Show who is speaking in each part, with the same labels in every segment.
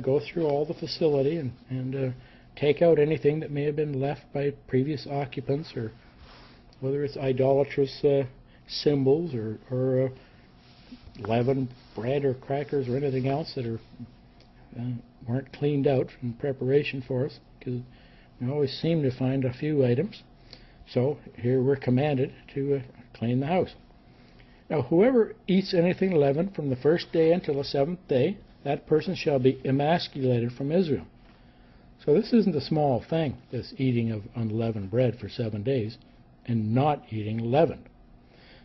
Speaker 1: go through all the facility and take out anything that may have been left by previous occupants, or whether it's idolatrous symbols or leavened bread or crackers or anything else that weren't cleaned out in preparation for us, because we always seem to find a few items. So here we're commanded to clean the house. Now whoever eats anything leavened from the first day until the seventh day, that person shall be emasculated from Israel. So this isn't a small thing, this eating of unleavened bread for 7 days and not eating leavened.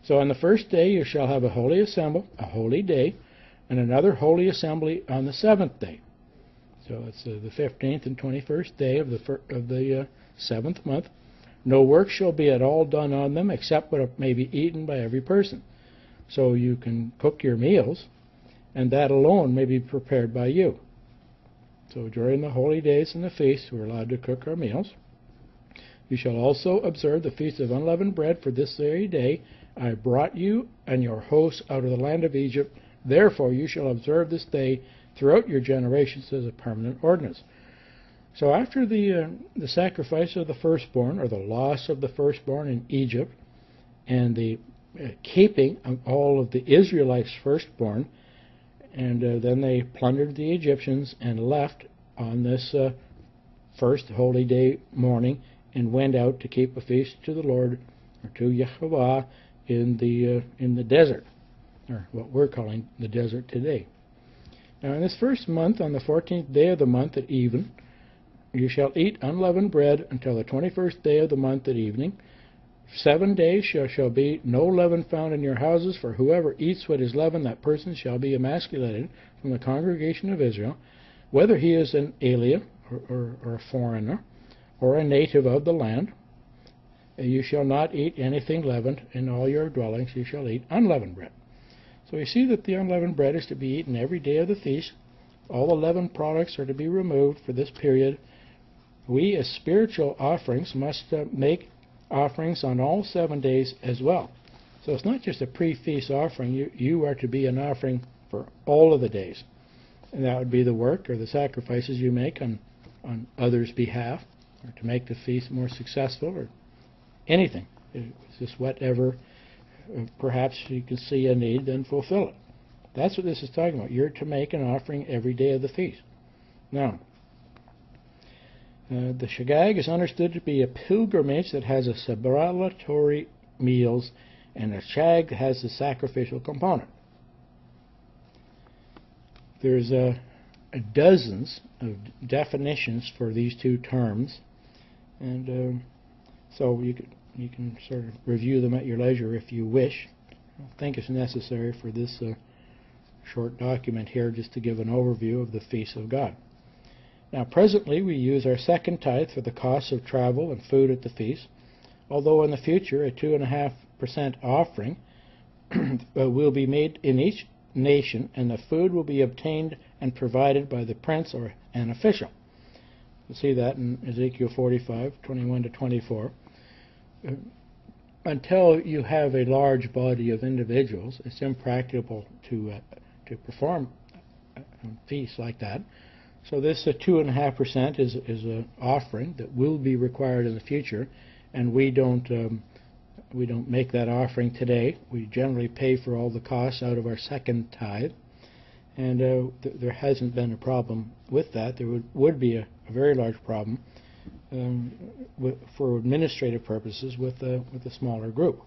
Speaker 1: So on the first day you shall have a holy assembly, a holy day, and another holy assembly on the seventh day. So it's the 15th and 21st day of the seventh month. No work shall be at all done on them except what may be eaten by every person. So you can cook your meals, and that alone may be prepared by you. So during the holy days and the feasts, we're allowed to cook our meals. You shall also observe the feast of unleavened bread for this very day. I brought you and your hosts out of the land of Egypt. Therefore you shall observe this day throughout your generations as a permanent ordinance. So after the sacrifice of the firstborn, or the loss of the firstborn in Egypt, and the keeping of all of the Israelites' firstborn, and then they plundered the Egyptians and left on this first holy day morning and went out to keep a feast to the Lord, or to Yehovah, in the desert, or what we're calling the desert today. Now in this first month, on the 14th day of the month at even, you shall eat unleavened bread until the 21st day of the month at evening. 7 days shall be no leaven found in your houses, for whoever eats what is leavened, that person shall be emasculated from the congregation of Israel, whether he is an alien or a foreigner, or a native of the land. You shall not eat anything leavened. In all your dwellings you shall eat unleavened bread. So you see that the unleavened bread is to be eaten every day of the feast. All the leavened products are to be removed for this period. We, as spiritual offerings, must make offerings on all 7 days as well. So it's not just a pre-feast offering. You are to be an offering for all of the days. And that would be the work or the sacrifices you make on others' behalf, or to make the feast more successful, or anything. It's just whatever perhaps you can see a need, then fulfill it. That's what this is talking about. You're to make an offering every day of the feast. Now, the Shagag is understood to be a pilgrimage that has a celebratory meals, and a shag has a sacrificial component. There's dozens of definitions for these two terms, and so you can sort of review them at your leisure if you wish. I don't think it's necessary for this short document here just to give an overview of the feasts of God. Now presently we use our second tithe for the costs of travel and food at the feast, although in the future a 2.5% offering will be made in each nation, and the food will be obtained and provided by the prince or an official. You'll see that in Ezekiel 45:21 to 24. Until you have a large body of individuals, it's impracticable to perform feasts like that. So this 2.5% is an offering that will be required in the future, and we don't make that offering today. We generally pay for all the costs out of our second tithe, and there hasn't been a problem with that. There would be a very large problem for administrative purposes with a smaller group.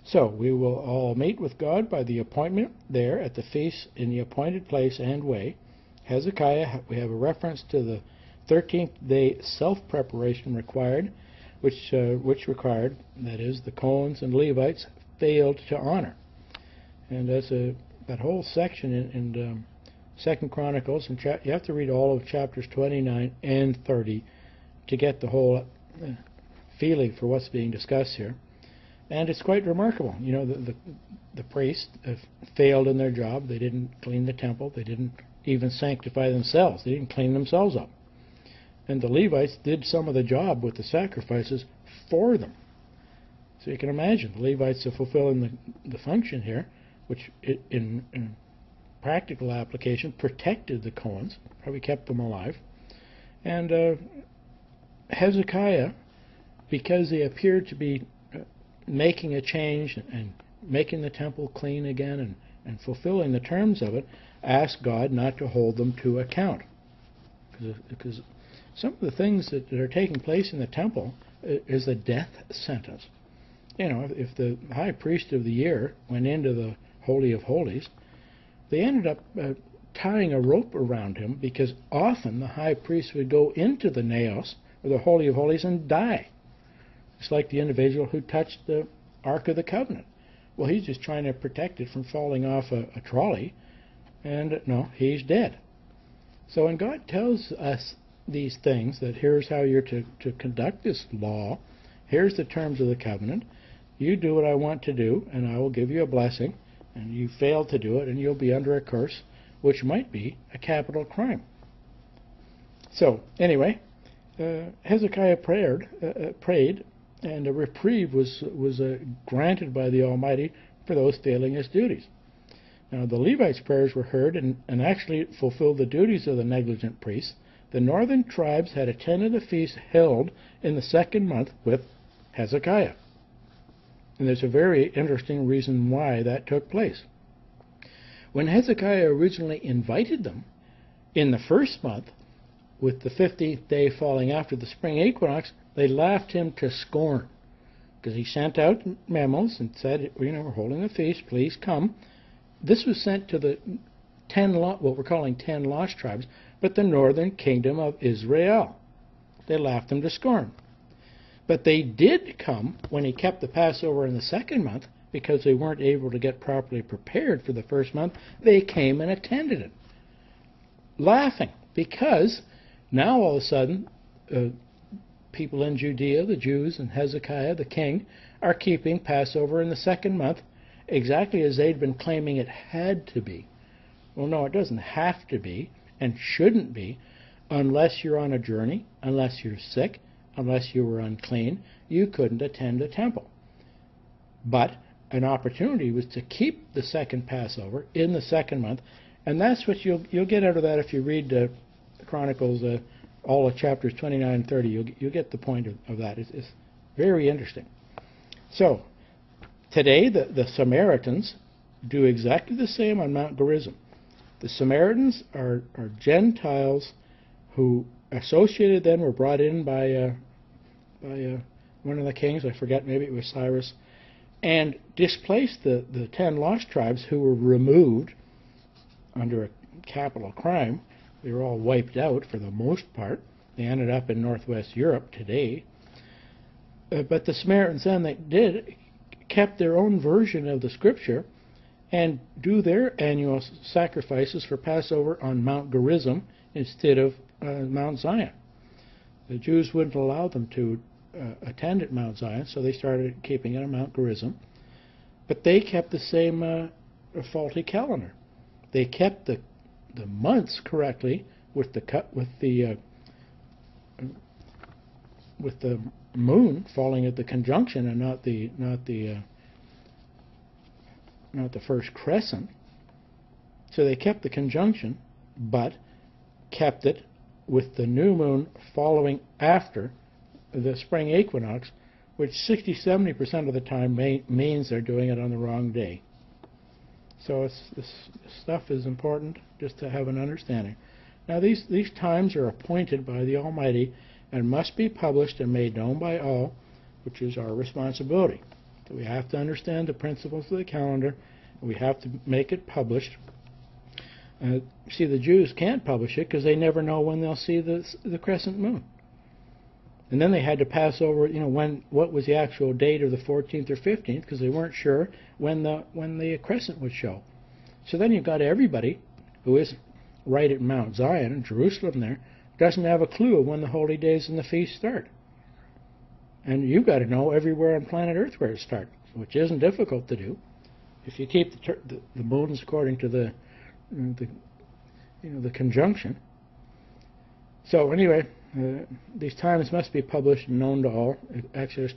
Speaker 1: So we will all meet with God by the appointment there at the feast in the appointed place and way. Hezekiah, we have a reference to the 13th day self-preparation required, which required, that is, the Cohens and Levites failed to honor. And that's that whole section in 2 Chronicles, and you have to read all of chapters 29 and 30 to get the whole feeling for what's being discussed here. And it's quite remarkable. You know, the priests failed in their job. They didn't clean the temple. They didn't even sanctify themselves. They didn't clean themselves up. And the Levites did some of the job with the sacrifices for them. So you can imagine the Levites are fulfilling the function here, which in practical application, protected the Cohens, probably kept them alive. And Hezekiah, because they appeared to be making a change and making the temple clean again and fulfilling the terms of it, asked God not to hold them to account. Because some of the things that are taking place in the temple is a death sentence. You know, if the high priest of the year went into the Holy of Holies, they ended up tying a rope around him, because often the high priest would go into the naos, or the Holy of Holies, and die. It's like the individual who touched the Ark of the Covenant. Well, he's just trying to protect it from falling off a trolley, and no, he's dead. So when God tells us these things, that here's how you're to conduct this law, here's the terms of the covenant, you do what I want to do, and I will give you a blessing, and you fail to do it, and you'll be under a curse, which might be a capital crime. So, anyway, Hezekiah prayed, and a reprieve was granted by the Almighty for those failing his duties. Now, the Levites' prayers were heard and actually fulfilled the duties of the negligent priests. The northern tribes had attended the feast held in the second month with Hezekiah. And there's a very interesting reason why that took place. When Hezekiah originally invited them in the first month, with the 50th day falling after the spring equinox, they laughed him to scorn, because he sent out memos and said, you know, we're holding the feast, please come. This was sent to the what we're calling 10 lost tribes, but the northern kingdom of Israel. They laughed him to scorn. But they did come when he kept the Passover in the second month, because they weren't able to get properly prepared for the first month. They came and attended it, laughing, because now all of a sudden people in Judea, the Jews, and Hezekiah, the king, are keeping Passover in the second month, exactly as they'd been claiming it had to be. Well, no, it doesn't have to be, and shouldn't be, unless you're on a journey, unless you're sick, unless you were unclean. You couldn't attend a temple. But an opportunity was to keep the second Passover in the second month, and that's what you'll get out of that if you read Chronicles, all of chapters 29 and 30. You'll get the point of that. It's very interesting. So, today the Samaritans do exactly the same on Mount Gerizim. The Samaritans are Gentiles who associated then, were brought in by one of the kings, I forget, maybe it was Cyrus, and displaced the 10 lost tribes who were removed under a capital crime. They were all wiped out for the most part. They ended up in northwest Europe today. But the Samaritans then, they kept their own version of the scripture and do their annual sacrifices for Passover on Mount Gerizim instead of Mount Zion. The Jews wouldn't allow them to attend at Mount Zion, so they started keeping it on Mount Gerizim. But they kept the same faulty calendar. They kept the months correctly with the moon falling at the conjunction and not the first crescent. So they kept the conjunction, but kept it with the new moon following after the spring equinox, which 60-70% of the time means they're doing it on the wrong day. So this stuff is important just to have an understanding. Now these times are appointed by the Almighty and must be published and made known by all, which is our responsibility. So we have to understand the principles of the calendar, and we have to make it published. See, the Jews can't publish it because they never know when they'll see the crescent moon. And then they had to pass over, what was the actual date of the 14th or 15th, because they weren't sure when the crescent would show. So then you've got everybody who is right at Mount Zion in Jerusalem there, doesn't have a clue of when the holy days and the feasts start. And you've got to know everywhere on planet Earth where it starts, which isn't difficult to do. If you keep the moons according to the conjunction. So anyway, these times must be published and known to all. Exodus